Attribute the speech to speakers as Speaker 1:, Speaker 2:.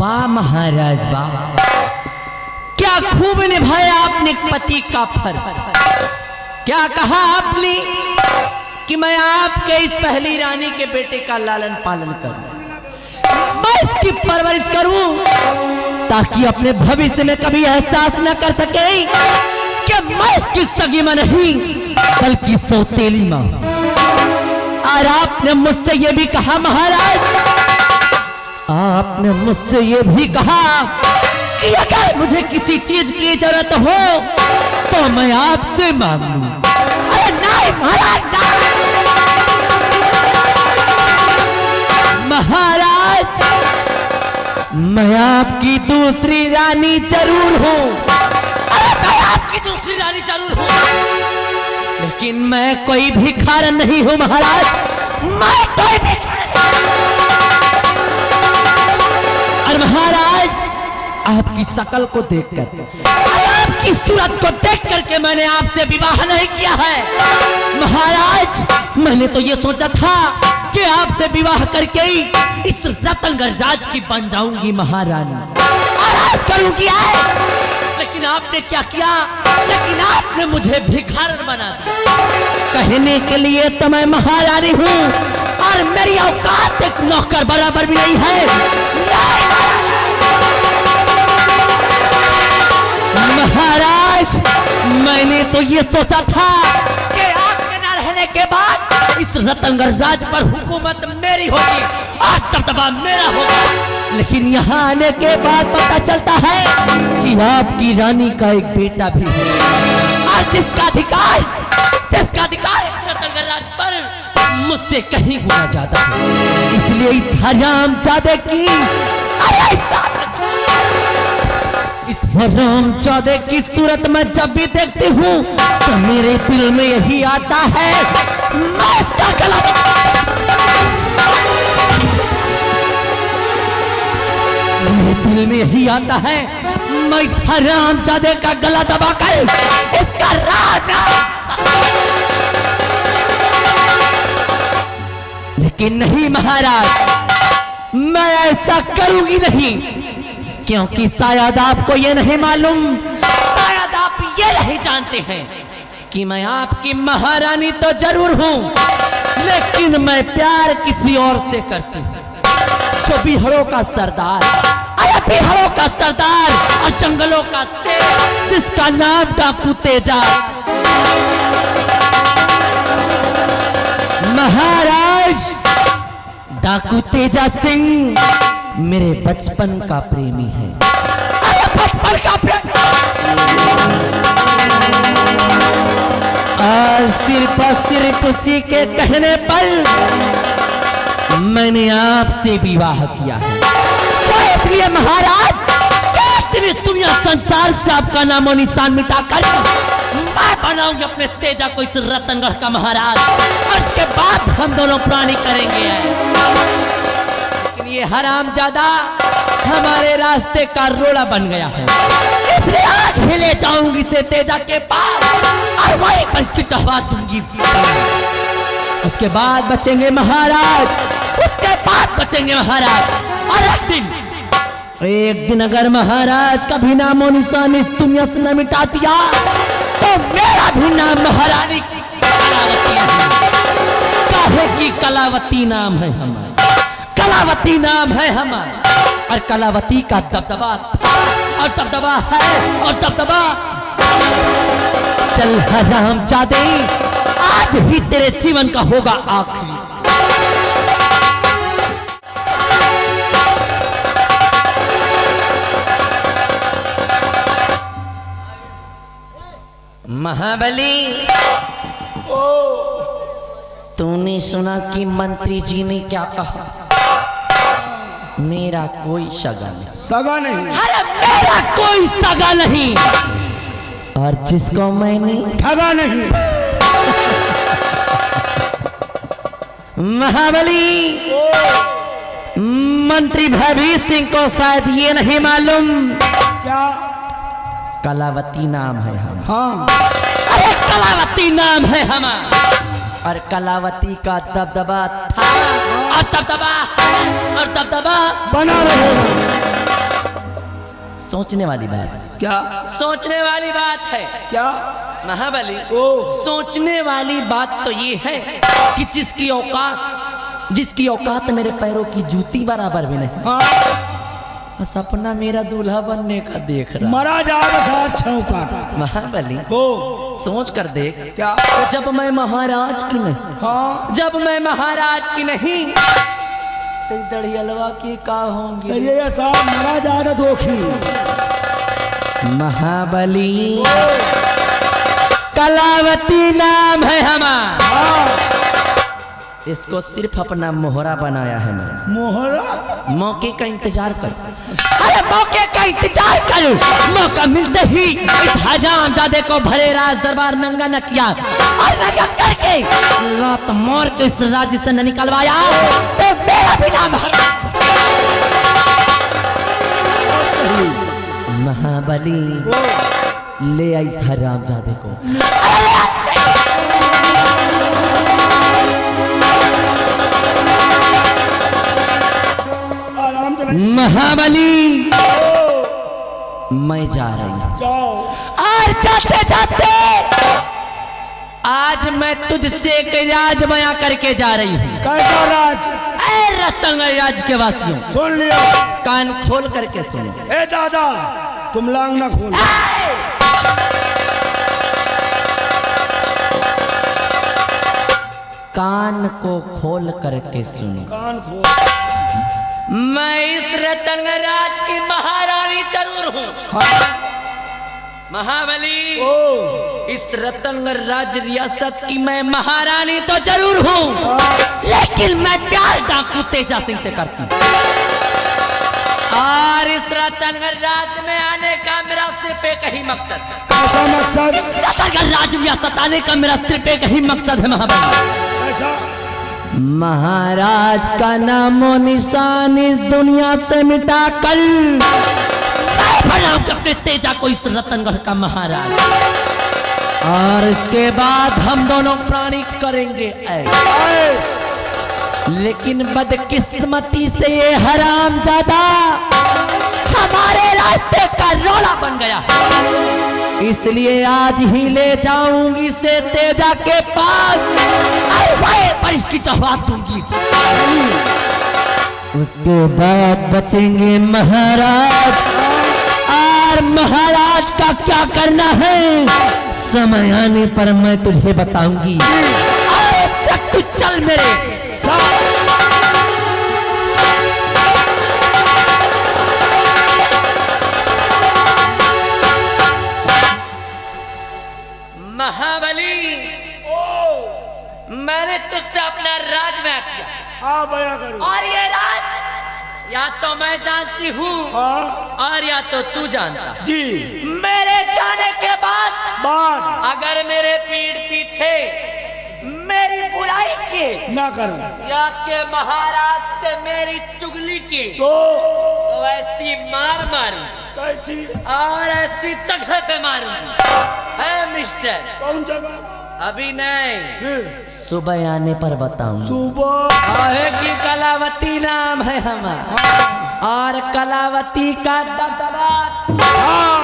Speaker 1: वाह महाराज वाह, क्या खूब निभाया आपने पति का फर्ज। क्या कहा आपने कि मैं आपके इस पहली रानी के बेटे का लालन पालन करूं, मैं इसकी परवरिश करूं, ताकि अपने भविष्य में कभी एहसास न कर सके कि मैं इसकी सगी मां नहीं बल्कि सौतेली मां। और आपने मुझसे ये भी कहा महाराज, आपने मुझसे ये भी कहा कि अगर मुझे किसी चीज की जरूरत हो तो मैं आपसे मांग लूं। अरे नहीं महाराज महाराज, मैं आपकी दूसरी रानी जरूर हूं। अरे मैं आपकी दूसरी रानी जरूर हूं, लेकिन मैं कोई भिखारन नहीं हूं महाराज, मैं कोई भिखारन। और महाराज आपकी शकल को देखकर, आपकी सूरत को देख करके मैंने आपसे विवाह नहीं किया है महाराज। मैंने तो ये सोचा था कि आपसे विवाह करके ही इस रतनगढ़ राज की बन जाऊंगी महारानी और राज करूंगी। लेकिन आपने क्या किया, लेकिन आपने मुझे भिखारन बना दिया। कहने के लिए तो मैं महारानी हूं और मेरी औकात एक नौकर बराबर भी नहीं है। महाराज मैंने तो ये सोचा था कि आपके न रहने के बाद इस रतनगढ़ राज पर हुकूमत मेरी होगी और दबदबा मेरा होगा, लेकिन यहाँ आने के बाद पता चलता है कि आपकी रानी का एक बेटा भी है और जिसका अधिकार है रतनगढ़ राज पर मुझसे कहीं गुना ज्यादा है। इसलिए इस हरामजादे की इस हरामजादे की सूरत में जब भी देखती हूँ तो मेरे दिल में यही आता है, मैं इसका गला, मेरे दिल में यही आता है, मैं इस हरामजादे का गला दबाकर इसका राज। लेकिन नहीं महाराज, मैं ऐसा करूंगी नहीं, क्योंकि शायद आपको ये नहीं मालूम, शायद आप ये नहीं जानते हैं कि मैं आपकी महारानी तो जरूर हूं, लेकिन मैं प्यार किसी और से करती हूं, जो बिहारों का सरदार, अरे बिहारों का सरदार और जंगलों का शेर जिसका नाम डाकू तेजा। महाराज डाकू तेजा सिंह मेरे बचपन का प्रेमी है। अरे बचपन का प्रेमी, और सिर्फ उसी के कहने पर मैंने आपसे विवाह किया है। तो इसलिए महाराज एक दिन इस दुनिया संसार से आपका नामो निशान मिटाकर मैं बनाऊंगी अपने तेजा को इस रतनगढ़ का महाराज, और इसके बाद हम दोनों प्राणी करेंगे। ये हरामजादा हमारे रास्ते का रोड़ा बन गया है, इसलिए आज ही ले जाऊंगी इसे तेजा के पास और वहीं पर इसकी चढ़वा दूंगी। उसके बाद बचेंगे महाराज, उसके बाद बचेंगे महाराज। और एक दिन अगर महाराज का भी नामो निशान इस दुनिया से न मिटा दिया तो मेरा भी नाम महारानी कलावती है। काहे की कलावती नाम है हमारा, कलावती नाम है हमारा, और कलावती का दबदबा था और दबदबा है और दबदबा। चल हरामजादे, आज ही तेरे जीवन का होगा आखिरी। महाबली, तूने सुना कि मंत्री जी ने क्या कहा? मेरा कोई सगा नहीं।
Speaker 2: सगा नहीं?
Speaker 1: अरे मेरा कोई सगा नहीं, और जिसको मैंने
Speaker 2: ठगा नहीं।
Speaker 1: महाबली, मंत्री भयभीत सिंह को शायद ये नहीं मालूम,
Speaker 2: क्या?
Speaker 1: कलावती नाम है हम।
Speaker 2: हाँ।
Speaker 1: अरे कलावती नाम है हमारा, और कलावती का दबदबा था और दबदबा है और दबदबा
Speaker 2: बना रहेगा।
Speaker 1: सोचने वाली बात,
Speaker 2: क्या
Speaker 1: सोचने वाली बात है
Speaker 2: क्या
Speaker 1: महाबली।
Speaker 2: ओ
Speaker 1: सोचने वाली बात तो ये है कि जिसकी औकात मेरे पैरों की जूती बराबर भी नहीं,
Speaker 2: हाँ
Speaker 1: बस अपना मेरा दूल्हा बनने का देख रहा।
Speaker 2: मरा जाएगा साथ छौका
Speaker 1: महाबली
Speaker 2: ओ
Speaker 1: सोच कर देख,
Speaker 2: क्या
Speaker 1: तो जब मैं महाराज की नहीं,
Speaker 2: हाँ
Speaker 1: जब मैं महाराज की नहीं तो दड़ियलवा की का होंगी।
Speaker 2: ये साहब मरा जाएगा दोखी
Speaker 1: महाबली कलावती नाम है हमारा,
Speaker 2: हाँ
Speaker 1: इसको सिर्फ अपना मोहरा बनाया है मैं।
Speaker 2: मोहरा
Speaker 1: मौके का इंतजार कर, अरे मौके का इंतजार कर, मौका मिलते ही इस हजामजादे को भरे राज दरबार नंगा न किया और नंगा करके लात मार के इस राज्य से न निकलवाया तो मेरा भी नाम महाबली। ले आई इस हरामजादे को।
Speaker 2: आराम से
Speaker 1: महाबली मैं जा रही हूँ,
Speaker 2: जाओ।
Speaker 1: और जाते जाते आज मैं तुझसे एक राज बयां करके जा रही हूँ।
Speaker 2: कैसा राज?
Speaker 1: रतंग राज के वासियों
Speaker 2: सुन लिया,
Speaker 1: कान खोल करके सुनो।
Speaker 2: ए दादा तुम लांग ना खोल।
Speaker 1: कान को खोल करके सुनो।
Speaker 2: कान खोल।
Speaker 1: मैं इस रतंग राज की महारानी जरूर हूँ।
Speaker 2: हाँ
Speaker 1: महाबली
Speaker 2: ओ
Speaker 1: इस रतंग राज रियासत की मैं महारानी तो जरूर हूँ, लेकिन मैं प्यार डाकू तेजा सिंह से करती हूँ। और इस रतंग राज में आने का मेरा सिर्फ एक ही मकसद है।
Speaker 2: कैसा मकसद?
Speaker 1: रतंग राज रियासत आने का मेरा सिर्फ एक ही मकसद है महाबली।
Speaker 2: कैसा?
Speaker 1: महाराज का नामो निशान इस दुनिया से मिटा कर अपने तेजा को इस रतनगढ़ का महाराज, और इसके बाद हम दोनों प्राणी करेंगे ऐश। लेकिन बदकिस्मती से ये हरामजादा हमारे रास्ते का रोड़ा बन गया, इसलिए आज ही ले जाऊंगी से तेजा के पास पर इसकी जवाब दूंगी। उसके बाद बचेंगे महाराज, और महाराज का क्या करना है समय आने पर मैं तुझे बताऊंगी। और इस तक तू चल मेरे साथ। महाबली मैंने तुझसे अपना राज बयां किया।
Speaker 2: हाँ बया करो।
Speaker 1: और ये राज या तो मैं जानती हूँ
Speaker 2: हाँ
Speaker 1: और या तो तू जानता
Speaker 2: जी।
Speaker 1: मेरे जाने के बाद अगर मेरे पीठ पीछे मेरी बुराई की
Speaker 2: ना करो
Speaker 1: या के महाराज से मेरी चुगली की
Speaker 2: तो
Speaker 1: ऐसी मार मारूं
Speaker 2: कैसी?
Speaker 1: और ऐसी जगह पे मारूंगी। है मिस्टर?
Speaker 2: कौन जगह?
Speaker 1: अभी नहीं,
Speaker 2: फिर
Speaker 1: सुबह आने पर बताऊं।
Speaker 2: सुबह
Speaker 1: आहे की कलावती नाम है हमारा, और कलावती का दबदबा
Speaker 2: हाँ